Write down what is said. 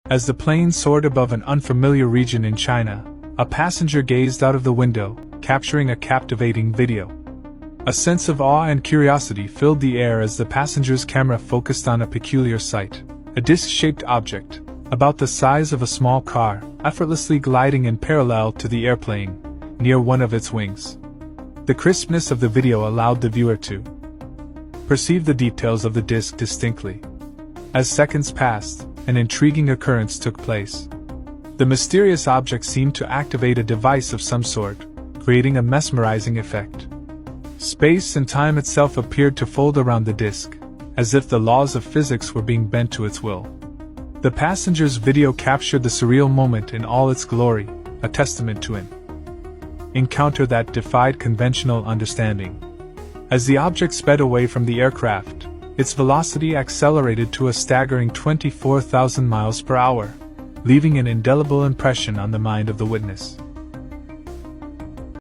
As the plane soared above an unfamiliar region in China, a passenger gazed out of the window, capturing a captivating video. A sense of awe and curiosity filled the air as the passenger's camera focused on a peculiar sight, a disc-shaped object, about the size of a small car, effortlessly gliding in parallel to the airplane, near one of its wings. The crispness of the video allowed the viewer to perceive the details of the disc distinctly. As seconds passed, an intriguing occurrence took place. The mysterious object seemed to activate a device of some sort, creating a mesmerizing effect. Space and time itself appeared to fold around the disc, as if the laws of physics were being bent to its will. The passenger's video captured the surreal moment in all its glory, a testament to an encounter that defied conventional understanding. As the object sped away from the aircraft, its velocity accelerated to a staggering 24,000 miles per hour, leaving an indelible impression on the mind of the witness.